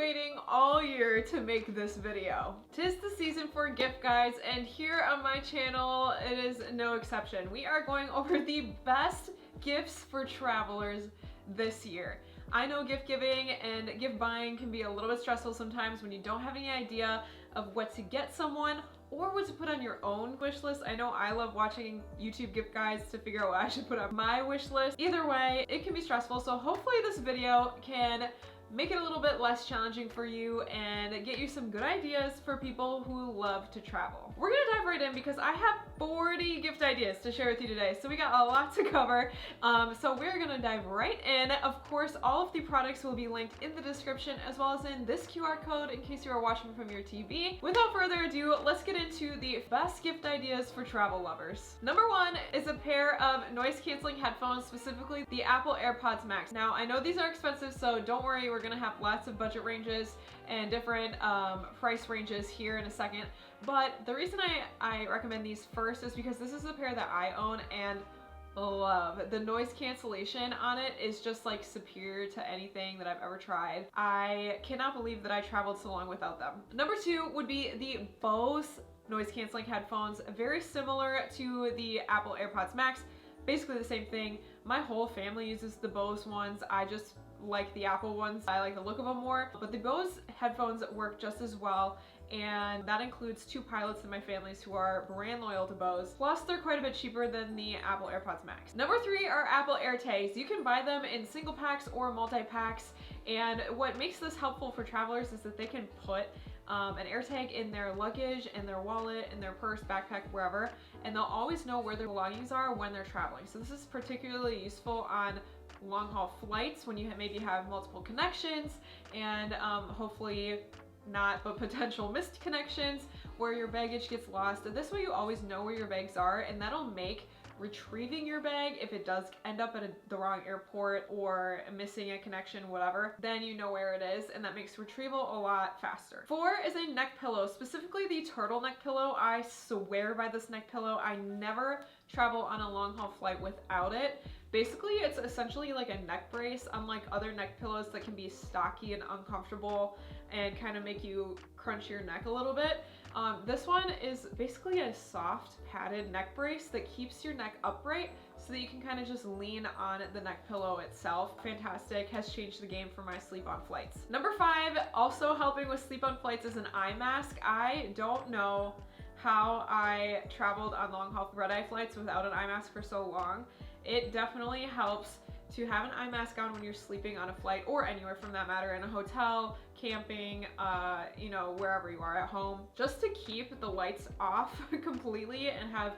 waiting all year to make this video. 'Tis the season for gift guides, and here on my channel, it is no exception. We are going over the best gifts for travelers this year. I know gift giving and gift buying can be a little bit stressful sometimes when you don't have any idea of what to get someone or what to put on your own wish list. I know I love watching YouTube gift guides to figure out what I should put on my wish list. Either way, it can be stressful, so hopefully this video can make it a little bit less challenging for you and get you some good ideas for people who love to travel. We're gonna dive right in because I have 40 gift ideas to share with you today, so we got a lot to cover. So we're gonna dive right in. Of course, all of the products will be linked in the description as well as in this QR code in case you are watching from your TV. Without further ado, let's get into the best gift ideas for travel lovers. Number one is a pair of noise canceling headphones, specifically the Apple AirPods Max. Now, I know these are expensive, so don't worry, we're gonna have lots of budget ranges and different price ranges here in a second. But the reason I recommend these first is because this is a pair that I own and love. The noise cancellation on it is just like superior to anything that I've ever tried. I cannot believe that I traveled so long without them. Number two would be the Bose noise canceling headphones, very similar to the Apple AirPods Max. Basically the same thing. My whole family uses the Bose ones. I just like the Apple ones. I like the look of them more, but the Bose headphones work just as well, and that includes two pilots in my families who are brand loyal to Bose. Plus, they're quite a bit cheaper than the Apple AirPods Max. Number three are Apple AirTags. You can buy them in single packs or multi-packs, and what makes this helpful for travelers is that they can put an AirTag in their luggage, in their wallet, in their purse, backpack, wherever, and they'll always know where their belongings are when they're traveling. So this is particularly useful on long haul flights when you maybe have multiple connections and hopefully not, but potential missed connections where your baggage gets lost. And this way you always know where your bags are, and that'll make retrieving your bag, if it does end up at the wrong airport or missing a connection, whatever, then you know where it is, and that makes retrieval a lot faster. Four is a neck pillow, specifically the turtleneck pillow. I swear by this neck pillow. I never travel on a long haul flight without it. Basically, it's essentially like a neck brace, unlike other neck pillows that can be stocky and uncomfortable and kind of make you crunch your neck a little bit. This one is basically a soft padded neck brace that keeps your neck upright so that you can kind of just lean on the neck pillow itself. Fantastic, has changed the game for my sleep on flights. Number five, also helping with sleep on flights, is an eye mask. I don't know how I traveled on long haul red-eye flights without an eye mask for so long. It definitely helps to have an eye mask on when you're sleeping on a flight or anywhere from that matter, in a hotel, camping, you know, wherever you are at home, just to keep the lights off completely and have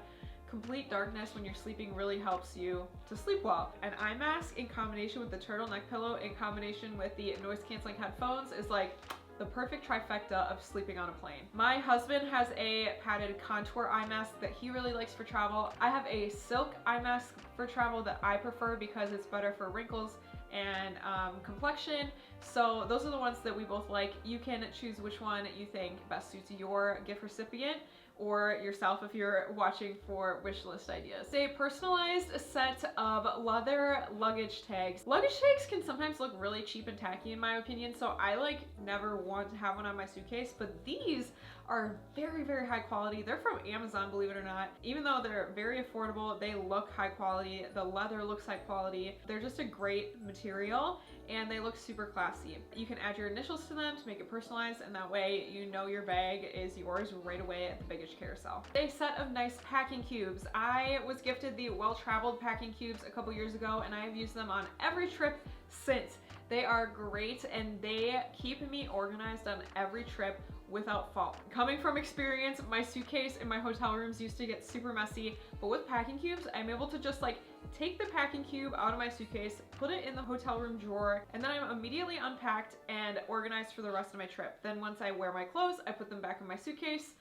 complete darkness when you're sleeping really helps you to sleep well. An eye mask in combination with the turtleneck pillow in combination with the noise canceling headphones is like the perfect trifecta of sleeping on a plane. My husband has a padded contour eye mask that he really likes for travel. I have a silk eye mask for travel that I prefer because it's better for wrinkles and complexion. So those are the ones that we both like. You can choose which one you think best suits your gift recipient or yourself if you're watching for wish list ideas. It's a personalized set of leather luggage tags. Luggage tags can sometimes look really cheap and tacky in my opinion, so I like never want to have one on my suitcase, but these are very, very high quality. They're from Amazon, believe it or not. Even though they're very affordable, they look high quality. The leather looks high quality. They're just a great material and they look super classy. You can add your initials to them to make it personalized, and that way you know your bag is yours right away at the baggage carousel. A set of nice packing cubes. I was gifted the well-traveled packing cubes a couple years ago and I have used them on every trip since. They are great and they keep me organized on every trip without fault. Coming from experience, my suitcase in my hotel rooms used to get super messy, but with packing cubes, I'm able to just like take the packing cube out of my suitcase, put it in the hotel room drawer, and then I'm immediately unpacked and organized for the rest of my trip. Then once I wear my clothes, I put them back in my suitcase,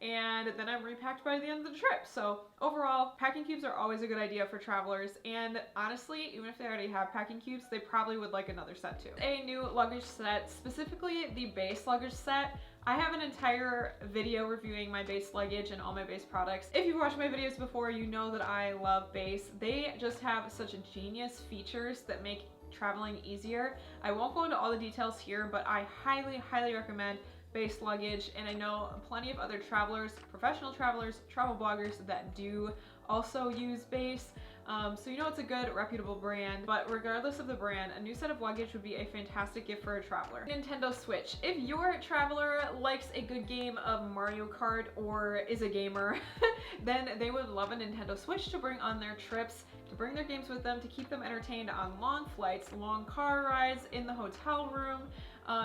and then I'm repacked by the end of the trip. So overall, packing cubes are always a good idea for travelers, and honestly, even if they already have packing cubes, they probably would like another set too. A new luggage set, specifically the base luggage set. I have an entire video reviewing my base luggage and all my base products. If you've watched my videos before, you know that I love base. They just have such genius features that make traveling easier. I won't go into all the details here, but I highly recommend Béis luggage, and I know plenty of other travelers, professional travelers, travel bloggers that do also use Béis. So you know it's a good, reputable brand, but regardless of the brand, a new set of luggage would be a fantastic gift for a traveler. Nintendo Switch. If your traveler likes a good game of Mario Kart or is a gamer, then they would love a Nintendo Switch to bring on their trips, to bring their games with them, to keep them entertained on long flights, long car rides, in the hotel room,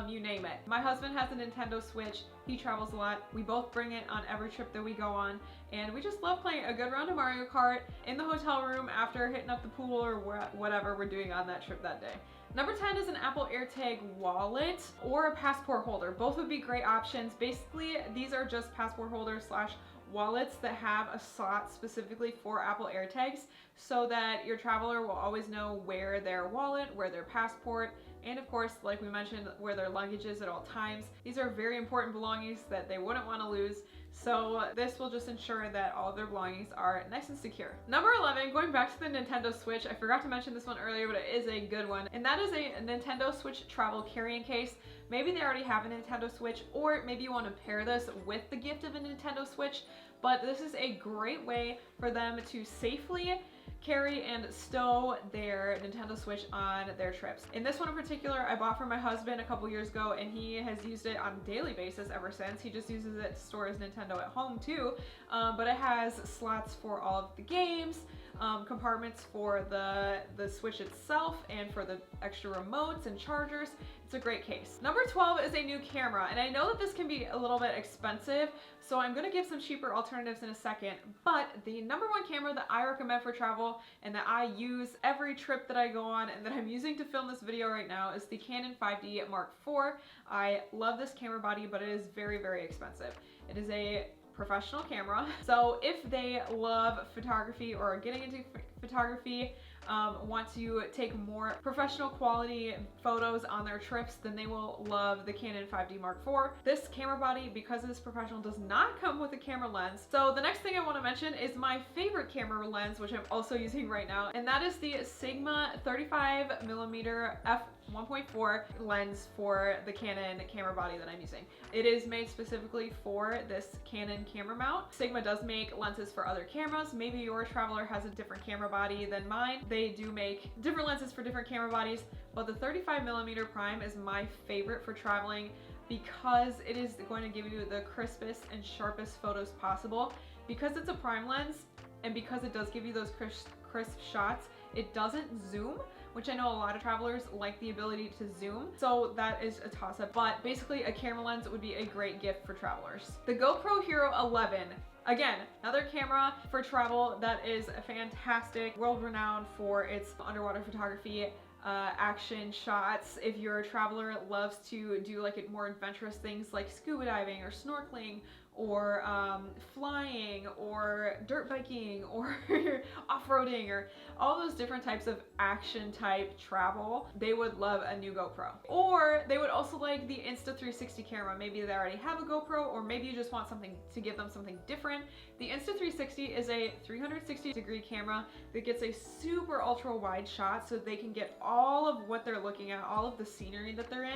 you name it. My husband has a Nintendo Switch. He travels a lot. We both bring it on every trip that we go on, and we just love playing a good round of Mario Kart in the hotel room after hitting up the pool or whatever we're doing on that trip that day. Number 10 is an Apple AirTag wallet or a passport holder. Both would be great options. Basically, these are just passport holders slash wallets that have a slot specifically for Apple AirTags so that your traveler will always know where their wallet, where their passport, and of course, like we mentioned, where their luggage is at all times. These are very important belongings that they wouldn't want to lose. So this will just ensure that all of their belongings are nice and secure. Number 11, going back to the Nintendo Switch, I forgot to mention this one earlier, but it is a good one. And that is a Nintendo Switch travel carrying case. Maybe they already have a Nintendo Switch, or maybe you want to pair this with the gift of a Nintendo Switch, but this is a great way for them to safely carry and stow their Nintendo Switch on their trips. In this one in particular, I bought for my husband a couple years ago, and he has used it on a daily basis ever since. He just uses it to store his Nintendo at home too, but it has slots for all of the games, compartments for the Switch itself, and for the extra remotes and chargers. It's a great case. Number 12 is a new camera, and I know that this can be a little bit expensive, so I'm gonna give some cheaper alternatives in a second, but the number one camera that I recommend for travel and that I use every trip that I go on and that I'm using to film this video right now is the Canon 5D Mark IV. I love this camera body, but it is very expensive. It is a professional camera. So if they love photography or are getting into photography, want to take more professional quality photos on their trips, then they will love the Canon 5D Mark IV. This camera body, because it is professional, does not come with a camera lens. So the next thing I want to mention is my favorite camera lens, which I'm also using right now, and that is the Sigma 35mm f1.4 lens for the Canon camera body that I'm using. It is made specifically for this Canon camera mount. Sigma does make lenses for other cameras. Maybe your traveler has a different camera body than mine. They do make different lenses for different camera bodies, but the 35mm prime is my favorite for traveling because it is going to give you the crispest and sharpest photos possible. Because it's a prime lens and because it does give you those crisp shots, it doesn't zoom, which I know a lot of travelers like the ability to zoom, so that is a toss-up. But basically, a camera lens would be a great gift for travelers. The GoPro Hero 11. Again, another camera for travel that is fantastic, world-renowned for its underwater photography, action shots. If your traveler loves to do like more adventurous things like scuba diving or snorkeling or flying or dirt biking or off-roading or all those different types of action type travel, they would love a new GoPro. Or they would also like the Insta360 camera. Maybe they already have a GoPro, or maybe you just want something to give them something different. The Insta360 is a 360-degree camera that gets a super ultra wide shot so they can get all of what they're looking at, all of the scenery that they're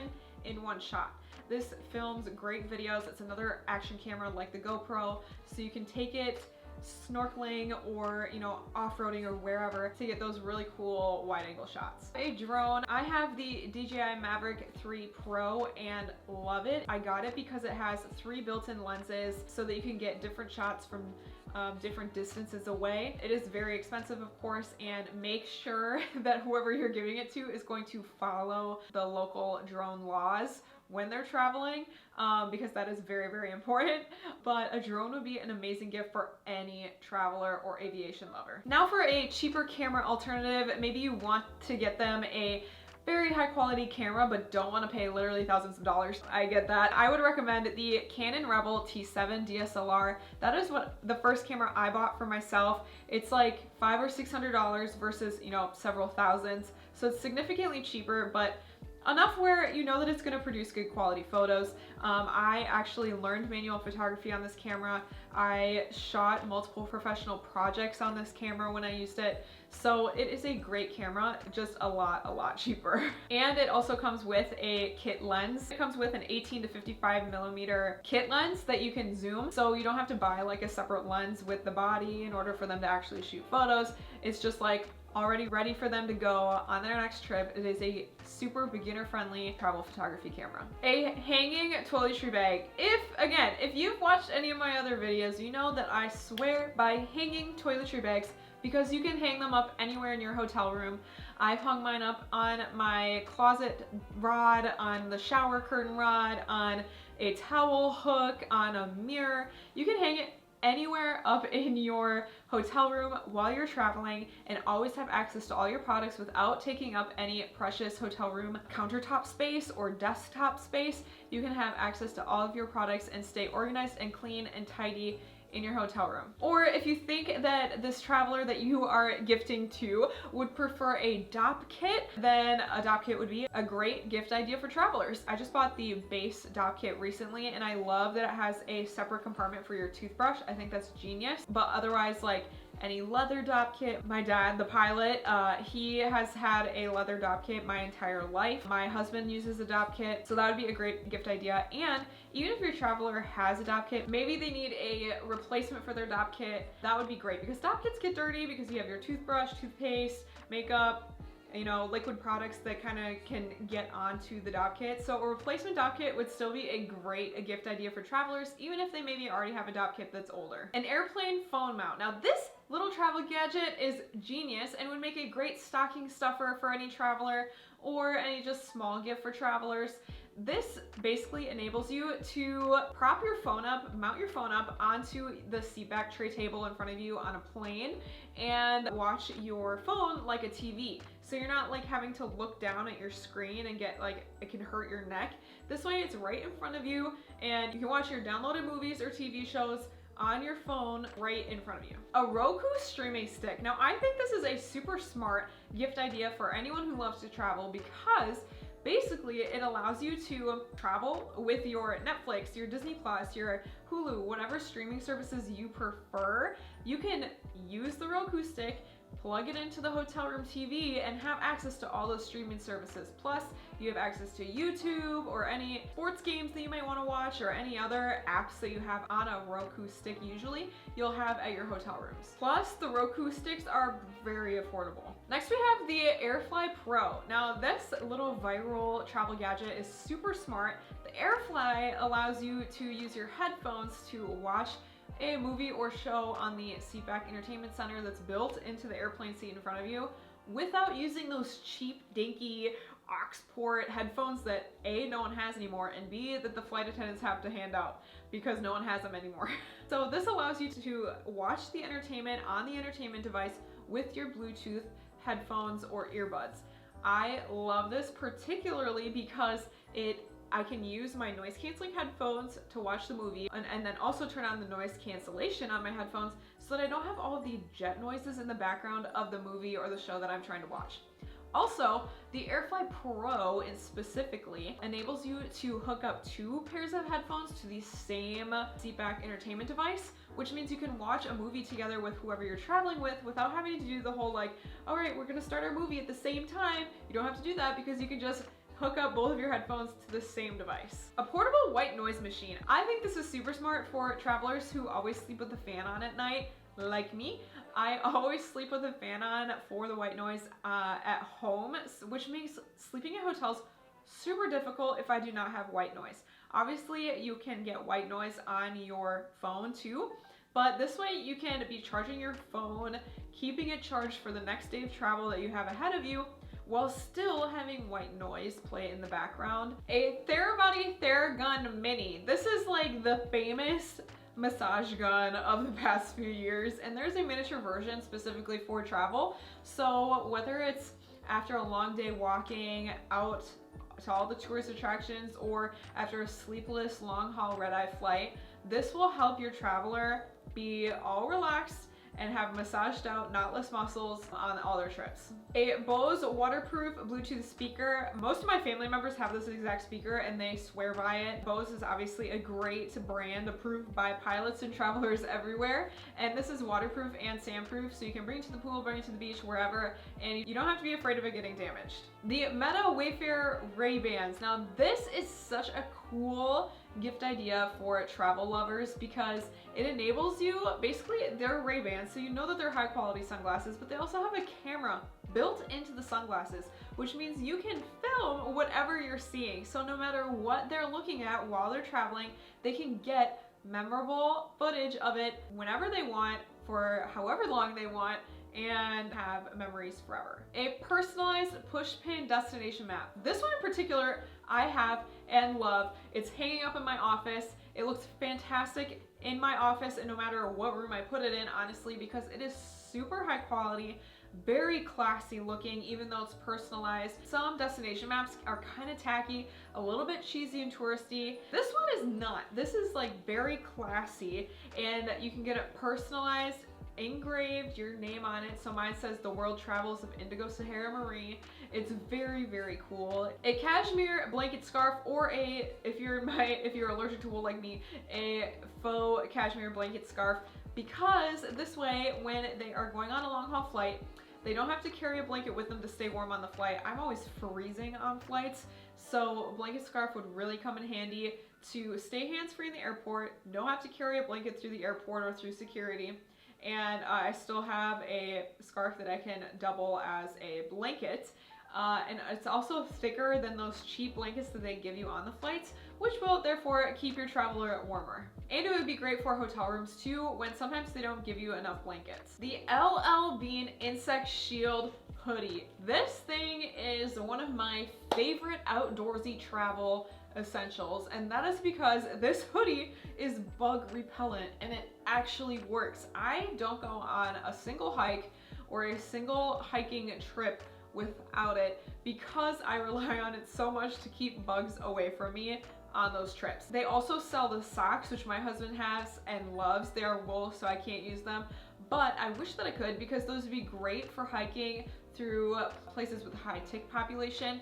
in one shot. This films great videos. It's another action camera like the GoPro, so you can take it snorkeling or, you know, off-roading or wherever to get those really cool wide-angle shots. A drone. I have the DJI Mavic 3 Pro and love it. I got it because it has 3 built-in lenses so that you can get different shots from different distances away. It is very expensive, of course, and make sure that whoever you're giving it to is going to follow the local drone laws when they're traveling, because that is very important. But a drone would be an amazing gift for any traveler or aviation lover. Now for a cheaper camera alternative, maybe you want to get them a very high quality camera but don't want to pay literally thousands of dollars. I get that. I would recommend the Canon Rebel T7 DSLR. That is what the first camera I bought for myself. It's like $500 or $600 versus, you know, several thousands. So it's significantly cheaper, but Enough where you know that it's going to produce good quality photos. I actually learned manual photography on this camera. I shot multiple professional projects on this camera when I used it. So it is a great camera, just a lot cheaper. And it also comes with a kit lens. It comes with an 18 to 55 millimeter kit lens that you can zoom. So you don't have to buy like a separate lens with the body in order for them to actually shoot photos. It's just like already ready for them to go on their next trip. It is a super beginner friendly travel photography camera. A hanging toiletry bag. If you've watched any of my other videos, you know that I swear by hanging toiletry bags because you can hang them up anywhere in your hotel room. I've hung mine up on my closet rod, on the shower curtain rod, on a towel hook, on a mirror. You can hang it anywhere up in your hotel room while you're traveling and always have access to all your products without taking up any precious hotel room countertop space or desktop space. You can have access to all of your products and stay organized and clean and tidy in your hotel room. Or if you think that this traveler that you are gifting to would prefer a DOP kit, then a DOP kit would be a great gift idea for travelers. I just bought the base DOP kit recently and I love that it has a separate compartment for your toothbrush. I think that's genius. But otherwise, like any leather DOP kit. My dad, the pilot, he has had a leather DOP kit my entire life. My husband uses a DOP kit, so that would be a great gift idea. And even if your traveler has a DOP kit, maybe they need a replacement for their DOP kit, that would be great because DOP kits get dirty because you have your toothbrush, toothpaste, makeup, you know, liquid products that kind of can get onto the DOP kit. So a replacement DOP kit would still be a great gift idea for travelers, even if they maybe already have a DOP kit that's older. An airplane phone mount. Now this little travel gadget is genius and would make a great stocking stuffer for any traveler or any just small gift for travelers. This basically enables you to prop your phone up, mount your phone up onto the seatback tray table in front of you on a plane and watch your phone like a TV. So you're not like having to look down at your screen and get like, it can hurt your neck. This way it's right in front of you and you can watch your downloaded movies or TV shows on your phone right in front of you. A Roku streaming stick. Now I think this is a super smart gift idea for anyone who loves to travel because basically it allows you to travel with your Netflix, your Disney Plus, your Hulu, whatever streaming services you prefer. You can use the Roku stick, plug it into the hotel room TV and have access to all those streaming services. Plus, you have access to YouTube or any sports games that you might want to watch or any other apps that you have on a Roku stick usually, you'll have at your hotel rooms. Plus, the Roku sticks are very affordable. Next, we have the AirFly Pro. Now, this little viral travel gadget is super smart. The AirFly allows you to use your headphones to watch a movie or show on the seatback entertainment center that's built into the airplane seat in front of you without using those cheap, dinky aux port headphones that A, no one has anymore, and B, that the flight attendants have to hand out because no one has them anymore. So this allows you to watch the entertainment on the entertainment device with your Bluetooth headphones or earbuds. I love this particularly because I can use my noise canceling headphones to watch the movie and then also turn on the noise cancellation on my headphones so that I don't have all of the jet noises in the background of the movie or the show that I'm trying to watch. Also, the AirFly Pro specifically enables you to hook up 2 pairs of headphones to the same seatback entertainment device, which means you can watch a movie together with whoever you're traveling with without having to do the whole like, all right, we're gonna start our movie at the same time. You don't have to do that because you can just hook up both of your headphones to the same device. A portable white noise machine. I think this is super smart for travelers who always sleep with the fan on at night, like me. I always sleep with a fan on for the white noise at home, which makes sleeping in hotels super difficult if I do not have white noise. Obviously, you can get white noise on your phone too, but this way you can be charging your phone, keeping it charged for the next day of travel that you have ahead of you, while still having white noise play in the background. A Therabody Theragun Mini. This is like the famous massage gun of the past few years, and there's a miniature version specifically for travel. So whether it's after a long day walking out to all the tourist attractions or after a sleepless long haul red-eye flight, this will help your traveler be all relaxed and have massaged out knotless muscles on all their trips. A Bose waterproof Bluetooth speaker. Most of my family members have this exact speaker and they swear by it. Bose is obviously a great brand approved by pilots and travelers everywhere. And this is waterproof and sandproof, so you can bring it to the pool, bring it to the beach, wherever, and you don't have to be afraid of it getting damaged. The Meta Wayfarer Ray-Bans. Now this is such a cool gift idea for travel lovers because it enables you, basically they're Ray-Bans, so you know that they're high quality sunglasses, but they also have a camera built into the sunglasses, which means you can film whatever you're seeing. So no matter what they're looking at while they're traveling, they can get memorable footage of it whenever they want, for however long they want, and have memories forever. A personalized push pin destination map. This one in particular I have and love. It's hanging up in my office. It looks fantastic in my office and no matter what room I put it in, honestly, because it is super high quality, very classy looking, even though it's personalized. Some destination maps are kind of tacky, a little bit cheesy and touristy. This one is not. This is like very classy and you can get it personalized, engraved, your name on it. So mine says The World Travels of Indigo Sahara Marie. It's very, very cool. A cashmere blanket scarf, or if you're allergic to wool like me, a faux cashmere blanket scarf, because this way when they are going on a long haul flight, they don't have to carry a blanket with them to stay warm on the flight. I'm always freezing on flights, so a blanket scarf would really come in handy to stay hands-free in the airport, don't have to carry a blanket through the airport or through security, and I still have a scarf that I can double as a blanket. And it's also thicker than those cheap blankets that they give you on the flights, which will therefore keep your traveler warmer. And it would be great for hotel rooms too, when sometimes they don't give you enough blankets. The LL Bean Insect Shield Hoodie. This thing is one of my favorite outdoorsy travel essentials, and that is because this hoodie is bug repellent and it actually works. I don't go on a single hike or a single hiking trip without it because I rely on it so much to keep bugs away from me on those trips. They also sell the socks, which my husband has and loves. They are wool, so I can't use them, but I wish that I could because those would be great for hiking through places with high tick population,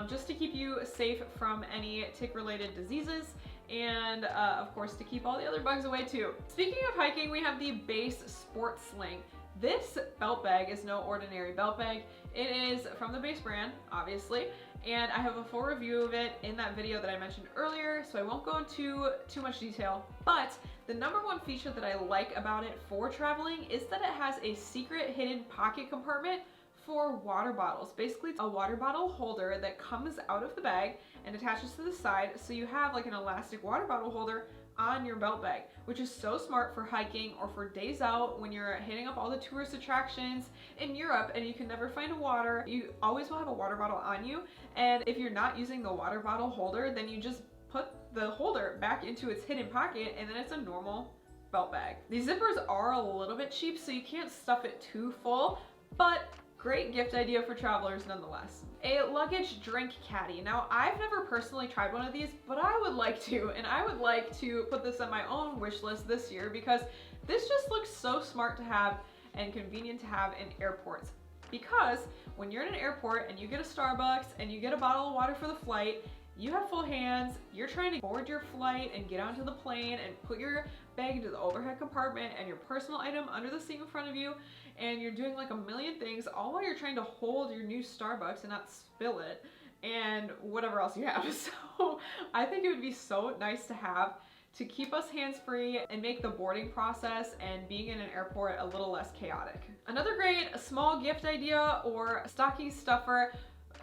just to keep you safe from any tick related diseases, and of course to keep all the other bugs away too. Speaking of hiking, we have the Base Sport Sling. This belt bag is no ordinary belt bag. It is from the Base brand, obviously, and I have a full review of it in that video that I mentioned earlier, so I won't go into too much detail. But the number one feature that I like about it for traveling is that it has a secret hidden pocket compartment for water bottles. Basically, it's a water bottle holder that comes out of the bag and attaches to the side, so you have like an elastic water bottle holder on your belt bag, which is so smart for hiking or for days out when you're hitting up all the tourist attractions in Europe and you can never find water. You always will have a water bottle on you, and if you're not using the water bottle holder, then you just put the holder back into its hidden pocket and then it's a normal belt bag. These zippers are a little bit cheap, so you can't stuff it too full, but great gift idea for travelers nonetheless. A luggage drink caddy. Now, I've never personally tried one of these, but I would like to, and I would like to put this on my own wish list this year because this just looks so smart to have and convenient to have in airports. Because when you're in an airport and you get a Starbucks and you get a bottle of water for the flight, you have full hands, you're trying to board your flight and get onto the plane and put your bag into the overhead compartment and your personal item under the seat in front of you, and you're doing like a million things all while you're trying to hold your new Starbucks and not spill it and whatever else you have. So I think it would be so nice to have to keep us hands-free and make the boarding process and being in an airport a little less chaotic. Another great small gift idea or stocking stuffer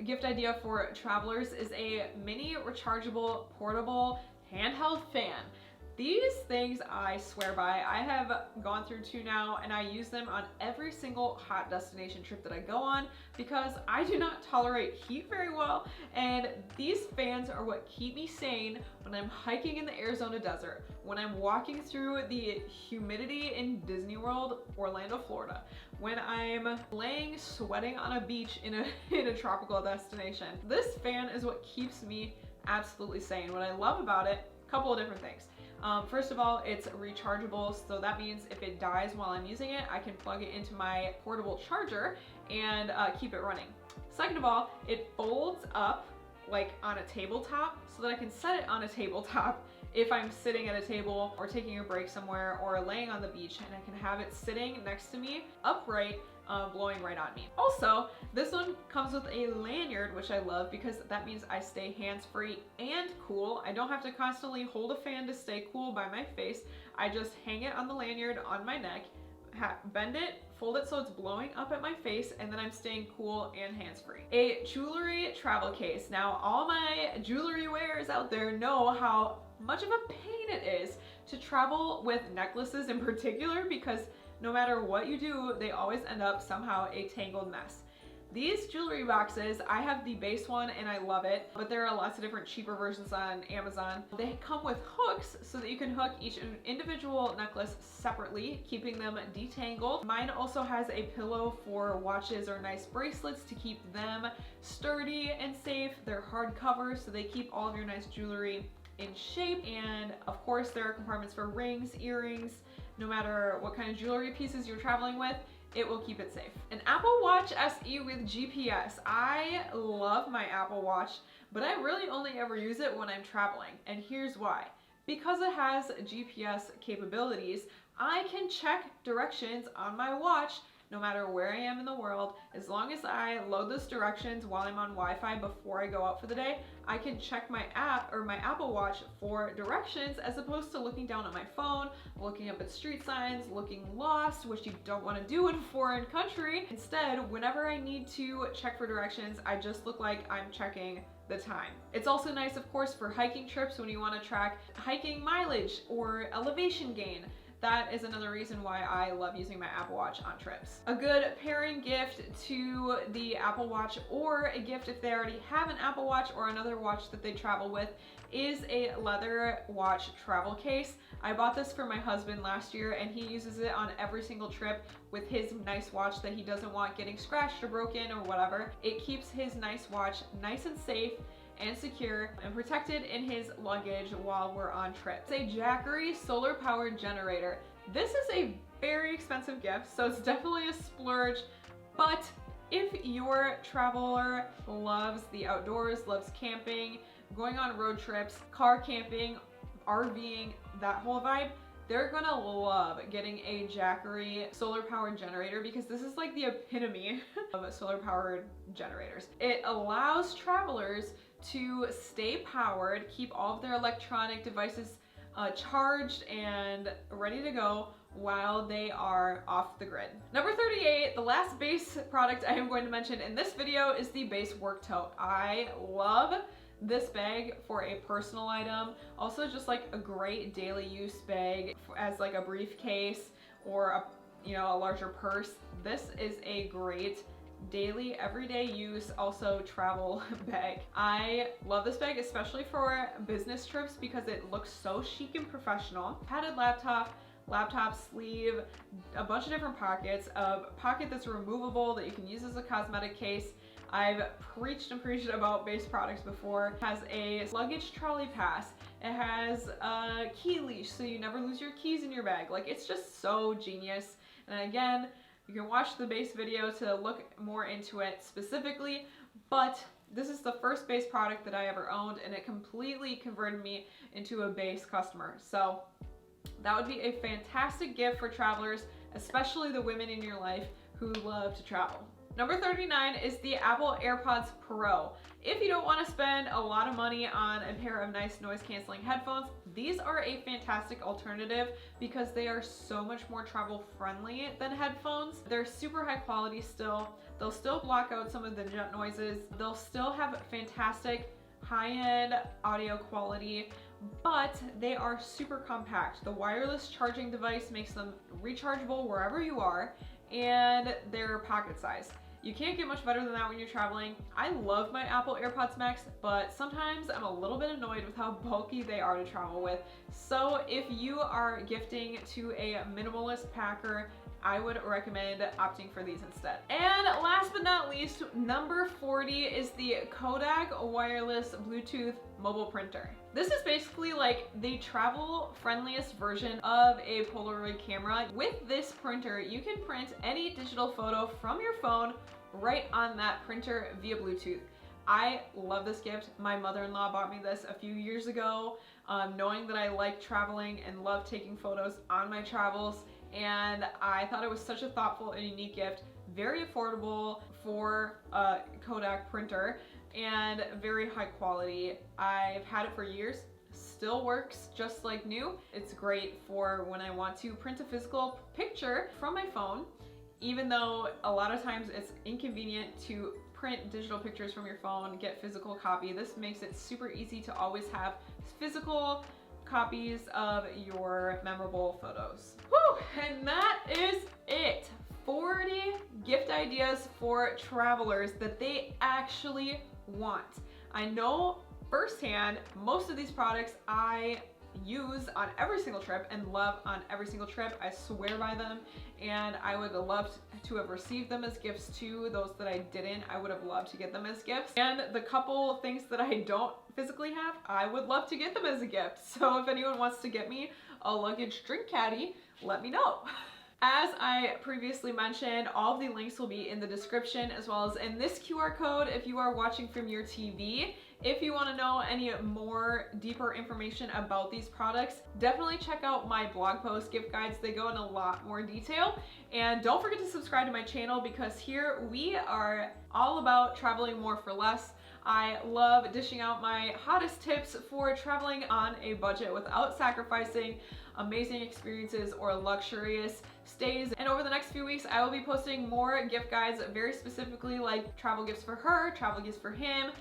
gift idea for travelers is a mini rechargeable portable handheld fan. These things I swear by. I have gone through 2 now and I use them on every single hot destination trip that I go on because I do not tolerate heat very well, and these fans are what keep me sane when I'm hiking in the Arizona desert, when I'm walking through the humidity in Disney World, Orlando, Florida, when I'm laying sweating on a beach in a tropical destination. This fan is what keeps me absolutely sane. What I love about it, a couple of different things. First of all, it's rechargeable, so that means if it dies while I'm using it, I can plug it into my portable charger and keep it running. Second of all, it folds up like on a tabletop so that I can set it on a tabletop if I'm sitting at a table or taking a break somewhere or laying on the beach, and I can have it sitting next to me upright, blowing right on me. Also, this one comes with a lanyard, which I love because that means I stay hands-free and cool. I don't have to constantly hold a fan to stay cool by my face. I just hang it on the lanyard on my neck, bend it, fold it so it's blowing up at my face, and then I'm staying cool and hands-free. A jewelry travel case. Now, all my jewelry wearers out there know how much of a pain it is to travel with necklaces in particular, because no matter what you do, they always end up somehow a tangled mess. These jewelry boxes, I have the base one and I love it, but there are lots of different cheaper versions on Amazon. They come with hooks so that you can hook each individual necklace separately, keeping them detangled. Mine also has a pillow for watches or nice bracelets to keep them sturdy and safe. They're hardcover, so they keep all of your nice jewelry in shape. And of course, there are compartments for rings, earrings. No matter what kind of jewelry pieces you're traveling with, it will keep it safe. An Apple Watch SE with GPS. I love my Apple Watch, but I really only ever use it when I'm traveling. And here's why. Because it has GPS capabilities, I can check directions on my watch no matter where I am in the world. As long as I load those directions while I'm on Wi-Fi before I go out for the day, I can check my app or my Apple Watch for directions, as opposed to looking down at my phone, looking up at street signs, looking lost, which you don't want to do in a foreign country. Instead, whenever I need to check for directions, I just look like I'm checking the time. It's also nice, of course, for hiking trips when you want to track hiking mileage or elevation gain. That is another reason why I love using my Apple Watch on trips. A good pairing gift to the Apple Watch, or a gift if they already have an Apple Watch or another watch that they travel with, is a leather watch travel case. I bought this for my husband last year and he uses it on every single trip with his nice watch that he doesn't want getting scratched or broken or whatever. It keeps his nice watch nice and safe and secure and protected in his luggage while we're on trips. It's a Jackery solar powered generator. This is a very expensive gift, so it's definitely a splurge, but if your traveler loves the outdoors, loves camping, going on road trips, car camping, RVing, that whole vibe, they're gonna love getting a Jackery solar powered generator, because this is like the epitome of solar powered generators. It allows travelers to stay powered, keep all of their electronic devices charged and ready to go while they are off the grid. Number 38, the last base product I am going to mention in this video is the Base Work Tote. I love this bag for a personal item, also just like a great daily use bag as like a briefcase or a larger purse. This is a great daily, everyday use, also travel bag. I love this bag, especially for business trips, because it looks so chic and professional. Padded laptop sleeve, a bunch of different pockets, a pocket that's removable that you can use as a cosmetic case. I've preached and preached about Base products before. It has a luggage trolley pass. It has a key leash so you never lose your keys in your bag. Like, it's just so genius. And again, you can watch the Base video to look more into it specifically, but this is the first Base product that I ever owned, and it completely converted me into a Base customer. So that would be a fantastic gift for travelers, especially the women in your life who love to travel. Number 39 is the Apple AirPods Pro. If you don't want to spend a lot of money on a pair of nice noise canceling headphones, these are a fantastic alternative because they are so much more travel friendly than headphones. They're super high quality still. They'll still block out some of the jet noises. They'll still have fantastic high-end audio quality, but they are super compact. The wireless charging device makes them rechargeable wherever you are, and they're pocket size. You can't get much better than that when you're traveling. I love my Apple AirPods Max, but sometimes I'm a little bit annoyed with how bulky they are to travel with. So if you are gifting to a minimalist packer, I would recommend opting for these instead. And last but not least, number 40 is the Kodak Wireless Bluetooth Mobile Printer. This is basically like the travel friendliest version of a Polaroid camera. With this printer, you can print any digital photo from your phone right on that printer via Bluetooth. I love this gift. My mother-in-law bought me this a few years ago, knowing that I like traveling and love taking photos on my travels, and I thought it was such a thoughtful and unique gift. Very affordable for a Kodak printer and very high quality. I've had it for years, still works just like new. It's great for when I want to print a physical picture from my phone, even though a lot of times it's inconvenient to print digital pictures from your phone, get physical copy. This makes it super easy to always have physical copies of your memorable photos. Whew, and that is it. 40 gift ideas for travelers that they actually want. I know firsthand most of these products I use on every single trip and love on every single trip. I swear by them, and I would have loved to have received them as gifts too. Those that I didn't, I would have loved to get them as gifts. And the couple things that I don't physically have, I would love to get them as a gift. So if anyone wants to get me a luggage drink caddy, let me know. As I previously mentioned, all of the links will be in the description, as well as in this QR code if you are watching from your TV. If you want to know any more deeper information about these products, definitely check out my blog post, gift guides. They go in a lot more detail. And don't forget to subscribe to my channel, because here we are all about traveling more for less. I love dishing out my hottest tips for traveling on a budget without sacrificing amazing experiences or luxurious stays. And over the next few weeks, I will be posting more gift guides, very specifically like travel gifts for her, travel gifts for him,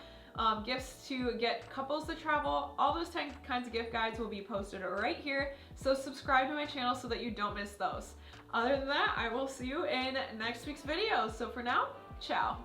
gifts to get couples to travel. All those kinds of gift guides will be posted right here. So subscribe to my channel so that you don't miss those. Other than that, I will see you in next week's video. So for now, ciao.